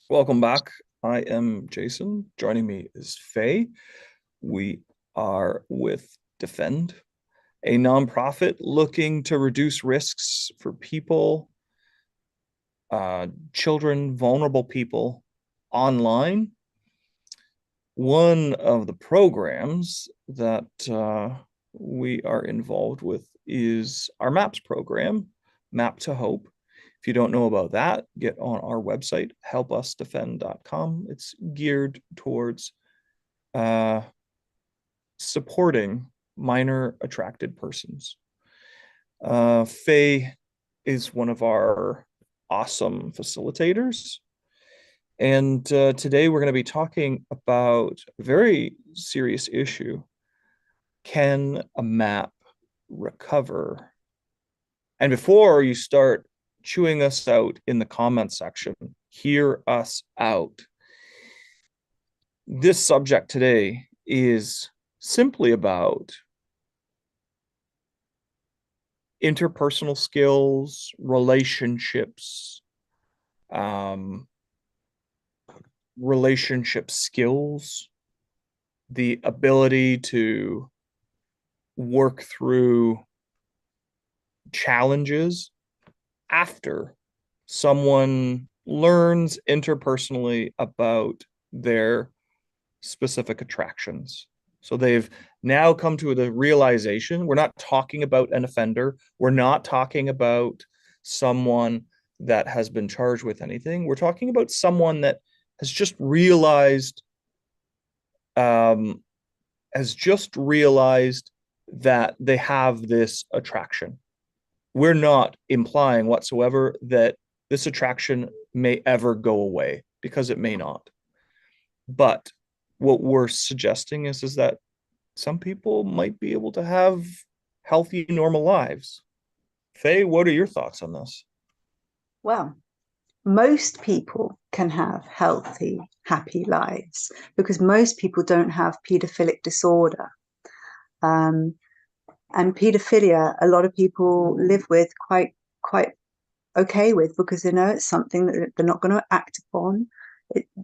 Welcome back. I am Jason. Joining me is Faye. We are with Defend, a nonprofit looking to reduce risks for people, children, vulnerable people online. One of the programs that we are involved with is our MAPS program, Map to Hope. If you don't know about that, get on our website, HelpUsDefend.com. It's geared towards uh, supporting minor attracted persons. Faye is one of our awesome facilitators. And today we're going to be talking about a very serious issue. Can a map recover? And before you start chewing us out in the comment section, hear us out. This subject today is simply about interpersonal skills, relationships, um, relationship skills, the ability to work through challenges after someone learns interpersonally about their specific attractions. So they've now come to the realization we're not talking about an offender. We're not talking about someone that has been charged with anything. We're talking about someone that has just realized um, that they have this attraction. We're not implying whatsoever that this attraction may ever go away, because it may not. But what we're suggesting is that some people might be able to have healthy, normal lives. Faye, what are your thoughts on this? Well, most people can have healthy, happy lives because most people don't have paedophilic disorder. Um, and paedophilia, a lot of people live with quite okay with because they know it's something that they're not going to act upon.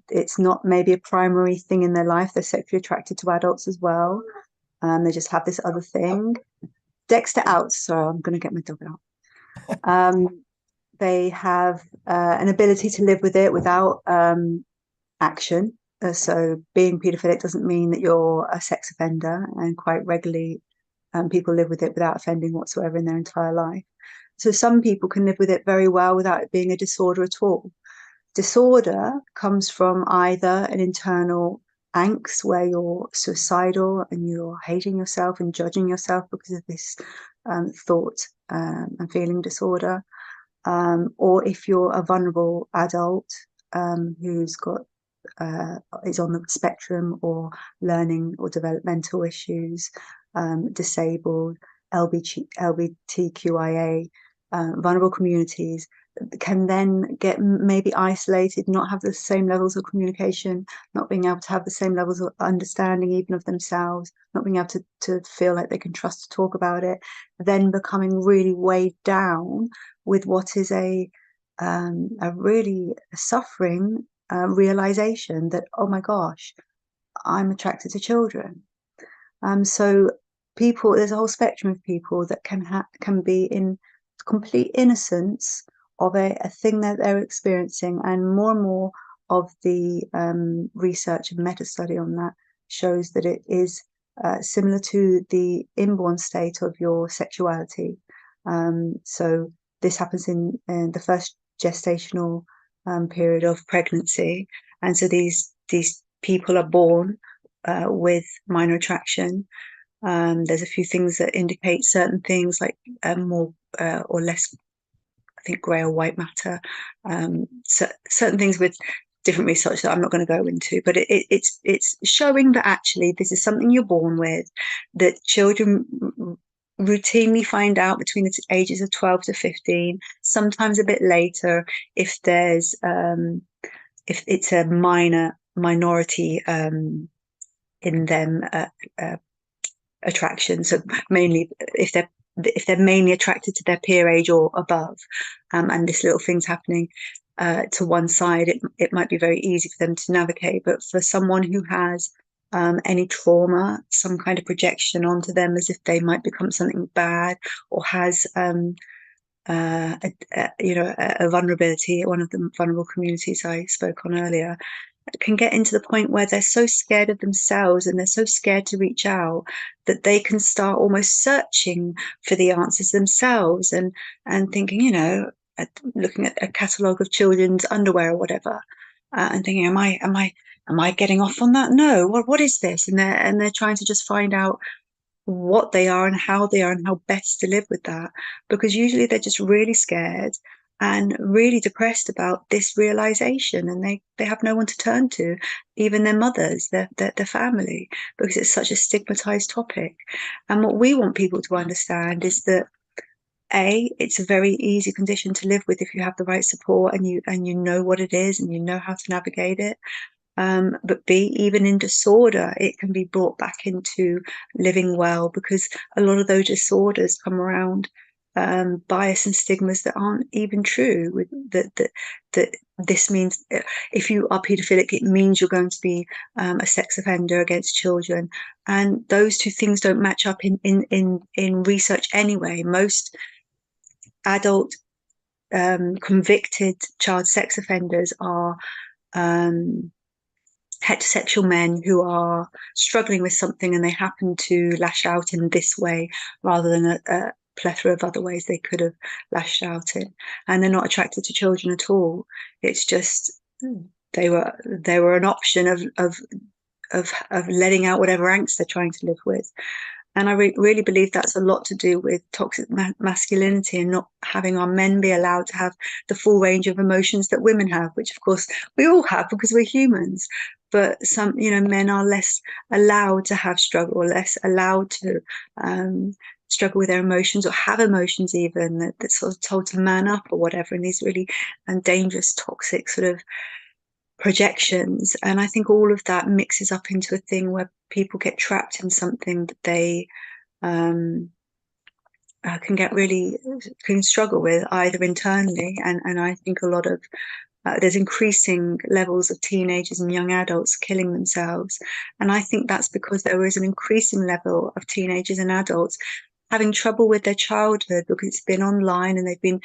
It's not maybe a primary thing in their life. They're sexually attracted to adults as well. They just have this other thing. Dexter out. So I'm going to get my dog out. They have an ability to live with it without action. So being paedophilic doesn't mean that you're a sex offender, and quite regularly people live with it without offending whatsoever in their entire life. So some people can live with it very well without it being a disorder at all. Disorder comes from either an internal angst where you're suicidal and you're hating yourself and judging yourself because of this thought and feeling disorder, or if you're a vulnerable adult who's got is on the spectrum or learning or developmental issues, disabled, LGBTQIA, vulnerable communities can then get maybe isolated, not have the same levels of communication, not being able to have the same levels of understanding even of themselves, not being able to feel like they can trust to talk about it, then becoming really weighed down with what is a really suffering realization that, oh my gosh, I'm attracted to children. So people, there's a whole spectrum of people that can be in complete innocence of a thing that they're experiencing, and more of the research and meta study on that shows that it is similar to the inborn state of your sexuality. So this happens in the first gestational period of pregnancy, and so these people are born with minor attraction. There's a few things that indicate certain things like more or less, I think, grey or white matter. Certain things with different research that I'm not going to go into, but it's showing that actually this is something you're born with, that children routinely find out between the ages of 12 to 15, sometimes a bit later if there's if it's a minority in them attraction. So mainly if they're mainly attracted to their peer age or above, and this little thing's happening, to one side, it might be very easy for them to navigate. But for someone who has any trauma, some kind of projection onto them as if they might become something bad, or has a vulnerability at one of the vulnerable communities I spoke on earlier, can get into the point where they're so scared of themselves and they're so scared to reach out that they can start almost searching for the answers themselves, and thinking, looking at a catalogue of children's underwear or whatever, and thinking, am I getting off on that? No. What is this? And they're trying to just find out what they are and how they are and how best to live with that, because usually they're just really scared and really depressed about this realization, and they have no one to turn to, even their mothers, their family, because it's such a stigmatized topic. And what we want people to understand is that it's a very easy condition to live with if you have the right support, and you know what it is and you know how to navigate it. But B, even in disorder, it can be brought back into living well, because a lot of those disorders come around bias and stigmas that aren't even true. That this means, if you are paedophilic, it means you're going to be a sex offender against children, and those two things don't match up in research anyway. Most adult convicted child sex offenders are um, heterosexual men who are struggling with something, and they happen to lash out in this way rather than a plethora of other ways they could have lashed out in. And they're not attracted to children at all. It's just they were an option of letting out whatever angst they're trying to live with. And I really believe that's a lot to do with toxic masculinity, and not having our men be allowed to have the full range of emotions that women have, which of course we all have because we're humans. But some, men are less allowed to have struggle, less allowed to struggle with their emotions, or have emotions even, that's sort of told to man up or whatever, in these really dangerous, toxic sort of projections. And I think all of that mixes up into a thing where people get trapped in something that they um, can struggle with either internally, and I think a lot of there's increasing levels of teenagers and young adults killing themselves, and I think that's because there is an increasing level of teenagers and adults having trouble with their childhood because it's been online, and they've been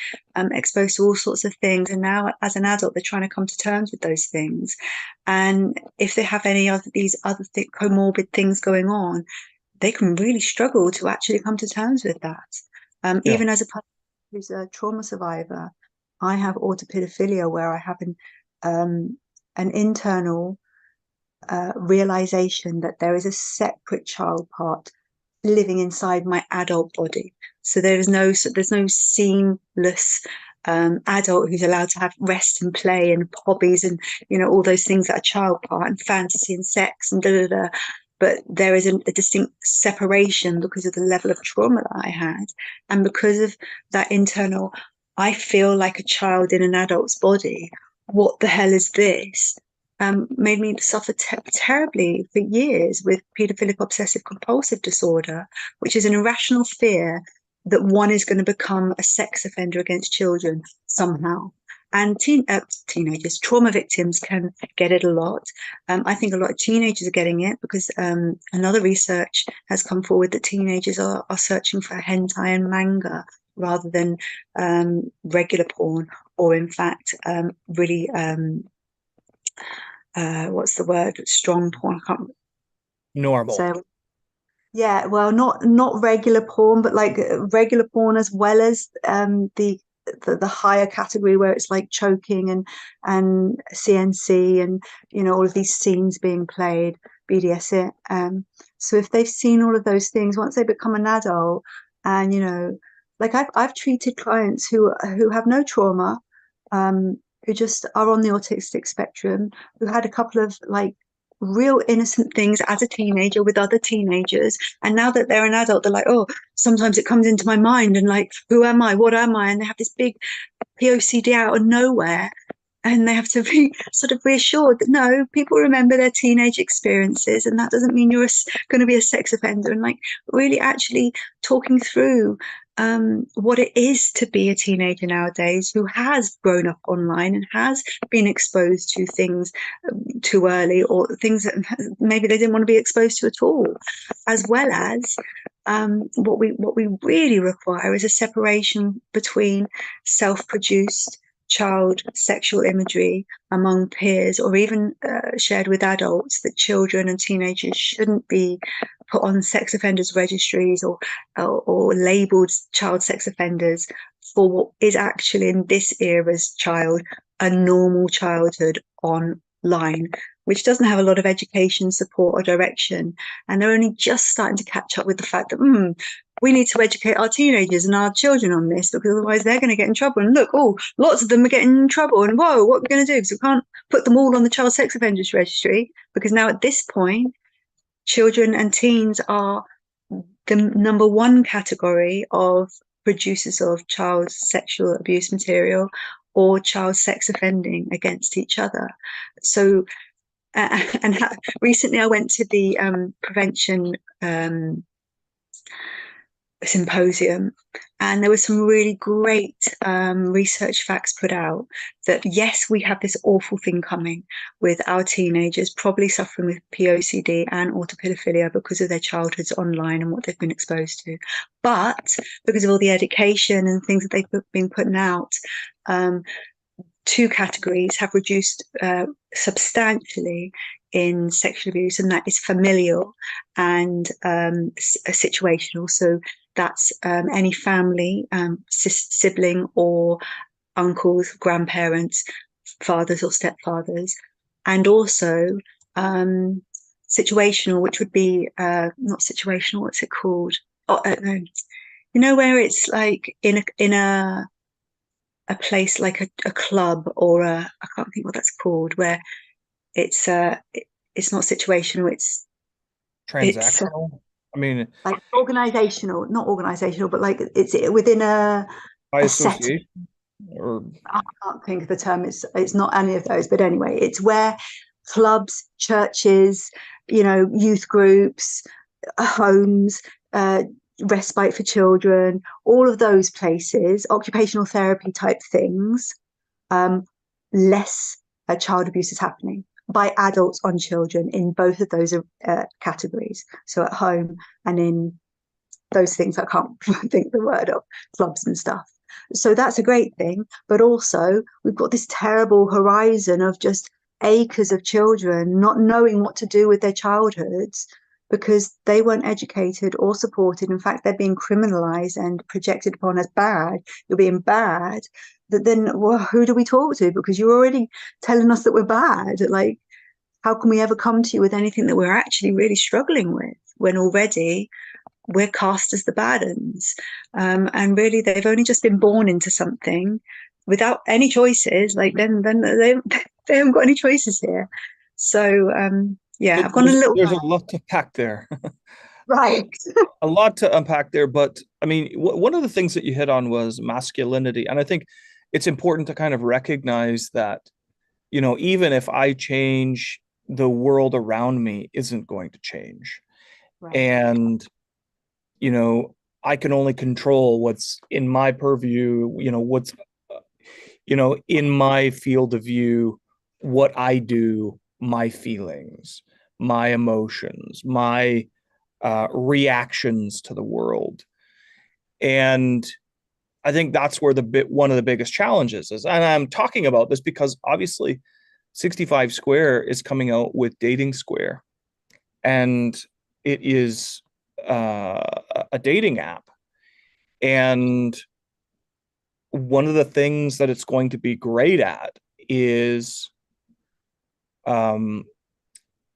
exposed to all sorts of things, and now as an adult they're trying to come to terms with those things. And if they have any other these other comorbid things going on, they can really struggle to actually come to terms with that. Yeah. Even as a person who's a trauma survivor, I have autopedophilia, where I have an internal realization that there is a separate child part living inside my adult body. So there's no seamless adult who's allowed to have rest and play and hobbies and all those things that are child part, and fantasy and sex and da da da. But there is a distinct separation because of the level of trauma that I had, and because of that internal, I feel like a child in an adult's body. What the hell is this? Made me suffer terribly for years with paedophilic obsessive compulsive disorder, which is an irrational fear that one is going to become a sex offender against children somehow. And teenagers, trauma victims can get it a lot. I think a lot of teenagers are getting it because another research has come forward that teenagers are searching for hentai and manga rather than regular porn, or in fact, really what's the word? Strong porn. I can't Normal. say. Yeah, well, not regular porn, but like regular porn, as well as the higher category where it's like choking and CNC, and all of these scenes being played, BDSM. So if they've seen all of those things, once they become an adult, and like I've treated clients who have no trauma, who just are on the autistic spectrum, who had a couple of like real innocent things as a teenager with other teenagers, and now that they're an adult, they're like, oh, sometimes it comes into my mind, and like, who am I, what am I? And they have this big POCD out of nowhere, and they have to be sort of reassured that no, people remember their teenage experiences, and that doesn't mean you're going to be a sex offender. And like really actually talking through what it is to be a teenager nowadays who has grown up online and has been exposed to things too early, or things that maybe they didn't want to be exposed to at all, as well as what we really require is a separation between self-produced child sexual imagery among peers, or even shared with adults, that children and teenagers shouldn't be put on sex offenders registries, or labeled child sex offenders for what is actually in this era's child a normal childhood online, which doesn't have a lot of education, support, or direction. And they're only just starting to catch up with the fact that we need to educate our teenagers and our children on this, because otherwise they're going to get in trouble. And look, lots of them are getting in trouble. And whoa, what are we going to do? Because we can't put them all on the child sex offenders registry, because now at this point, children and teens are the number one category of producers of child sexual abuse material or child sex offending against each other. So, recently I went to the prevention symposium, and there were some really great research facts put out that yes, we have this awful thing coming with our teenagers probably suffering with POCD and autopedophilia because of their childhoods online and what they've been exposed to, but because of all the education and things that they've been putting out, two categories have reduced substantially in sexual abuse, and that is familial and situational. So that's any family, sibling or uncles, grandparents, fathers or stepfathers, and also situational, which would be not situational. What's it called? Oh, no. You know, where it's like in a place like a club, or I can't think what that's called, where it's it's not situational, it's Transactional. I mean, like organizational, not organizational, but like it's within by a set. association or I can't think of the term. It's not any of those, but anyway, it's where clubs, churches, youth groups, homes, respite for children, all of those places, occupational therapy type things, less child abuse is happening by adults on children in both of those categories. So at home and in those things I can't think the word of, clubs and stuff. So that's a great thing. But also, we've got this terrible horizon of just acres of children not knowing what to do with their childhoods because they weren't educated or supported. In fact, they're being criminalized and projected upon as bad. You're being bad. That then, well, who do we talk to? Because you're already telling us that we're bad. Like, how can we ever come to you with anything that we're actually really struggling with when already we're cast as the bad uns? And really, they've only just been born into something without any choices. Like, then they haven't got any choices here. So, yeah, I've gone a little there's a lot to pack there. right. A lot to unpack there, but I mean, one of the things that you hit on was masculinity, and I think it's important to kind of recognize that, even if I change, the world around me isn't going to change. Right. And, I can only control what's in my purview, what's, in my field of view, what I do, my feelings, my emotions, my reactions to the world. And I think that's where one of the biggest challenges is. And I'm talking about this because obviously 65 Square is coming out with Dating Square, and it is a dating app. And one of the things that it's going to be great at is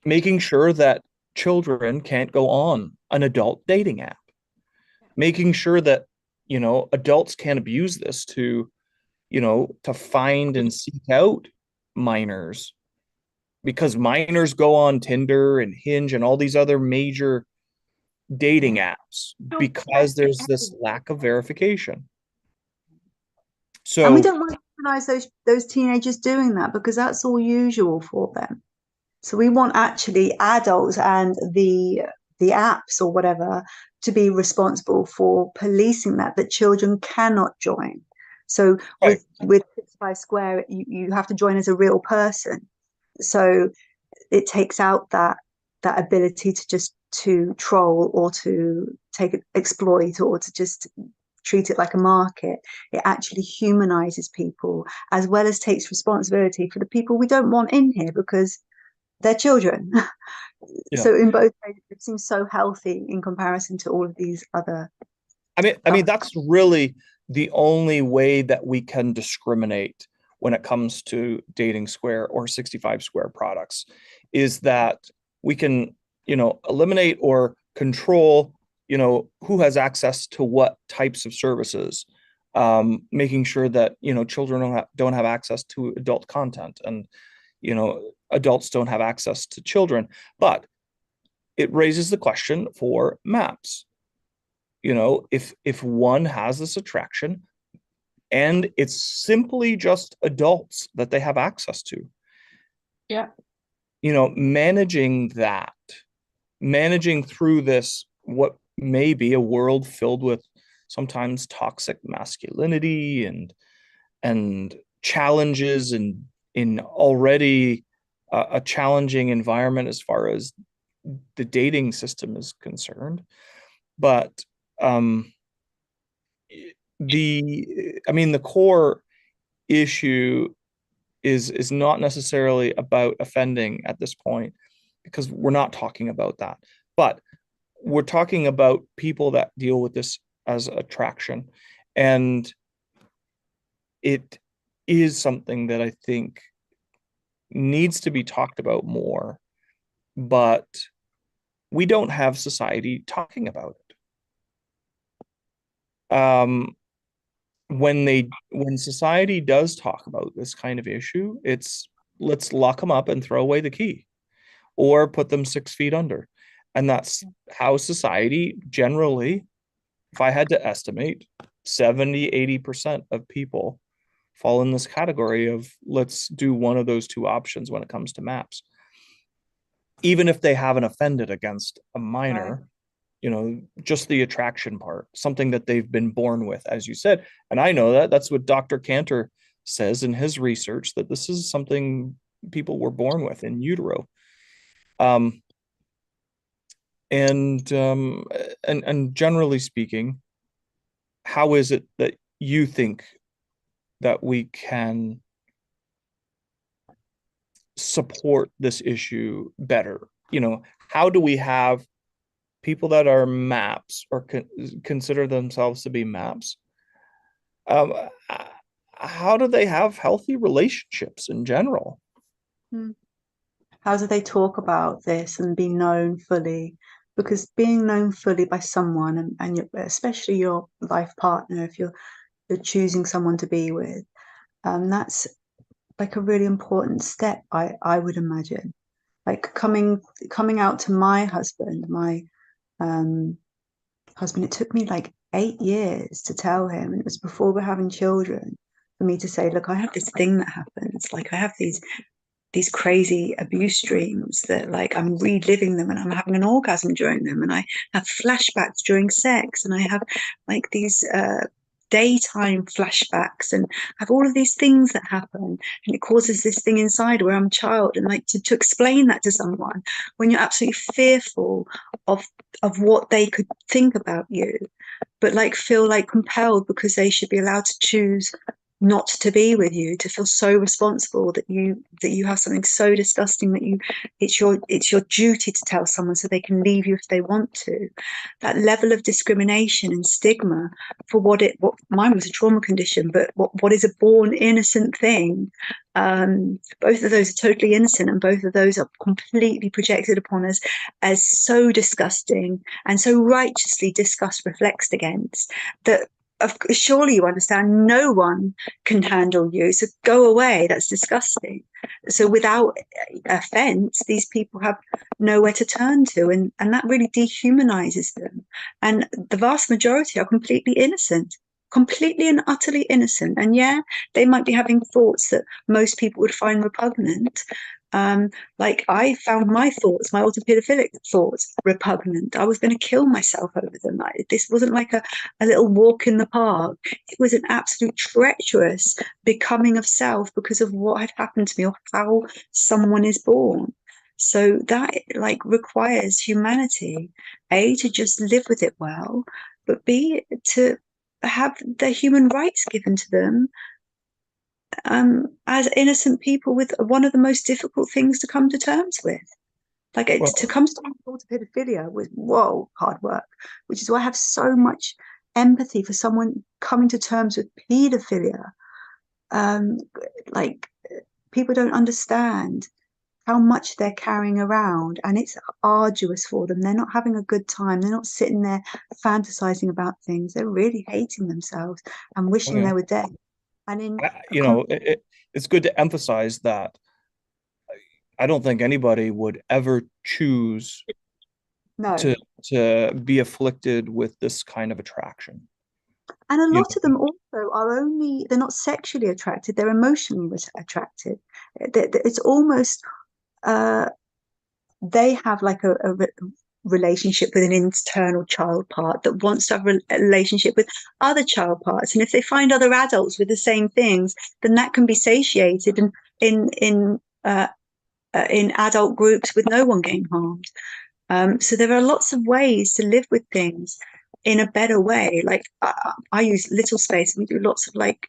making sure that children can't go on an adult dating app, making sure that, adults can't abuse this to find and seek out minors, because minors go on Tinder and Hinge and all these other major dating apps because there's this lack of verification. And we So don't recognize those teenagers doing that because that's all usual for them. So we want actually adults and the apps or whatever to be responsible for policing that children cannot join. So Right. with 65 Square, you have to join as a real person. So it takes out that ability to just to troll or to take exploit or to just treat it like a market. It actually humanizes people as well as takes responsibility for the people we don't want in here because they're children. Yeah. So in both ways, it seems so healthy in comparison to all of these other. I mean, that's really the only way that we can discriminate when it comes to dating square or 65 square products is that we can, eliminate or control, who has access to what types of services, making sure that, children don't have access to adult content and, adults don't have access to children. But it raises the question for maps. If one has this attraction and it's simply just adults that they have access to, Yeah. managing that, managing through this, what may be a world filled with sometimes toxic masculinity and challenges and in already a challenging environment as far as the dating system is concerned. But um, the core issue is not necessarily about offending at this point because we're not talking about that. But we're talking about people that deal with this as attraction. And it is something that I think needs to be talked about more, but we don't have society talking about it. When society does talk about this kind of issue, it's let's lock them up and throw away the key or put them 6 feet under. And that's how society generally, if I had to estimate, 70-80% of people fall in this category of let's do one of those two options when it comes to maps. Even if they haven't offended against a Right. minor, just the attraction part, something that they've been born with, as you said. And I know that that's what Dr. Cantor says in his research, that this is something people were born with in utero. Um, and generally speaking, how is it that you think that we can support this issue better? How do we have people that are maps or consider themselves to be maps? Um, how do they have healthy relationships in general? Hmm. How do they talk about this and be known fully? Because being known fully by someone and especially your life partner, if you're choosing someone to be with, that's like a really important step, I would imagine. Like coming out to my husband, my um husband, it took me like 8 years to tell him, and it was before we're having children, for me to say, look, I have this thing that happens. Like I have these crazy abuse dreams that like I'm reliving them and I'm having an orgasm during them and I have flashbacks during sex and I have like these daytime flashbacks and have all of these things that happen and it causes this thing inside where I'm a child and like to explain that to someone when you're absolutely fearful of what they could think about you but like feel like compelled because they should be allowed to choose not to be with you, to feel so responsible that you have something so disgusting that it's your duty to tell someone so they can leave you if they want to. That level of discrimination and stigma for what mine was a trauma condition, but what is a born innocent thing. Both of those are totally innocent, and both of those are completely projected upon us as so disgusting and so righteously discussed, reflexed against that surely you understand no one can handle you, so go away, that's disgusting. So without offense these people have nowhere to turn to, and that really dehumanizes them, and the vast majority are completely innocent. completely and utterly innocent. And yeah, they might be having thoughts that most people would find repugnant. Um, like I found my thoughts, my autopedophilic thoughts, repugnant. I was going to kill myself over them. This wasn't like a little walk in the park. It was an absolute treacherous becoming of self because of what had happened to me or how someone is born. So that like requires humanity, A, to just live with it well, but B, to have their human rights given to them as innocent people with one of the most difficult things to come to terms with. Like to Well, come to terms with pedophilia was whoa hard work, which is why I have so much empathy for someone coming to terms with pedophilia. Um, like people don't understand how much they're carrying around, and it's arduous for them. They're not having a good time. They're not sitting there fantasizing about things. They're really hating themselves and oh wishing yeah, they were dead. And in a you know, it's good to emphasize that I don't think anybody would ever choose no, to to be afflicted with this kind of attraction. and a You lot of them also are only, they're not sexually attracted, they're emotionally attracted. It's almost, uh, they have like a relationship with an internal child part that wants to have a relationship with other child parts. And if they find other adults with the same things, then that can be satiated and in adult groups with no one getting harmed. So there are lots of ways to live with things in a better way. Like I use Little Space. We do lots of like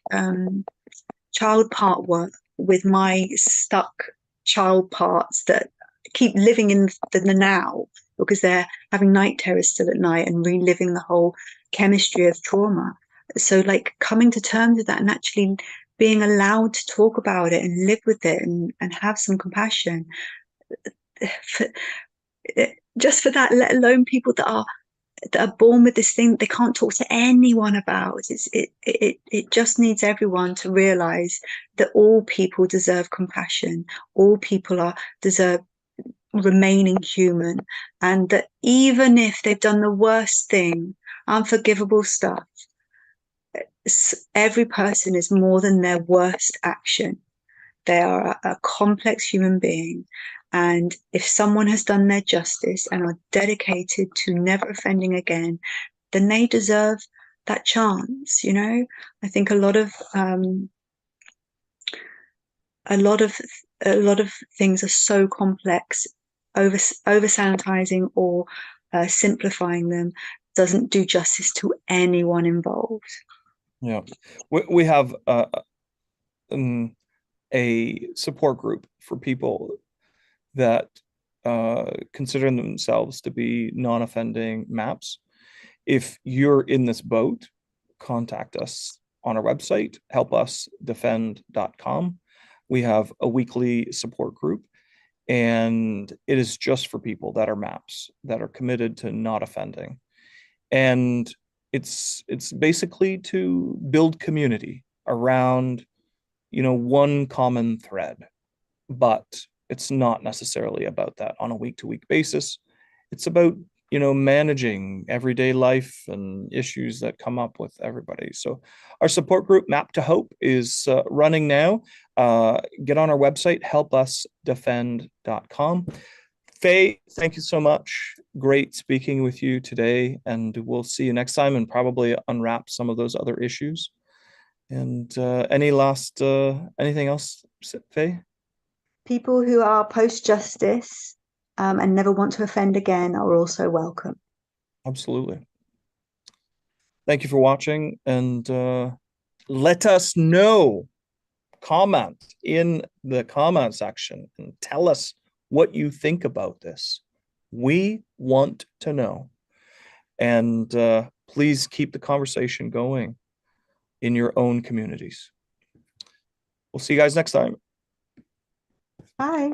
child part work with my stuck child parts that keep living in the now because they're having night terrors still at night and reliving the whole chemistry of trauma. So like coming to terms with that and actually being allowed to talk about it and live with it and have some compassion for, just for that, let alone people that are born with this thing that they can't talk to anyone about. It just needs everyone to realize that all people deserve compassion. All people are deserve remaining human, and that even if they've done the worst thing, unforgivable stuff, every person is more than their worst action. They are a complex human being. And if someone has done their justice and are dedicated to never offending again, then they deserve that chance. You know, I think a lot of a lot of things are so complex. Over sanitizing or simplifying them doesn't do justice to anyone involved. yeah, we have um, a support group for people that consider themselves to be non-offending maps. If you're in this boat, contact us on our website, HelpUsDefend.com. We have a weekly support group, and it is just for people that are maps that are committed to not offending. And it's basically to build community around, one common thread, but it's not necessarily about that on a week to week basis. It's about, managing everyday life and issues that come up with everybody. So our support group, Map to Hope, is running now. Get on our website, helpusdefend.com. Faye, thank you so much. Great speaking with you today, and we'll see you next time and probably unwrap some of those other issues. And anything else, Faye? People who are post justice and never want to offend again are also welcome. Absolutely. Thank you for watching, and let us know. Comment in the comment section and tell us what you think about this. We want to know. And please keep the conversation going in your own communities. We'll see you guys next time. Bye.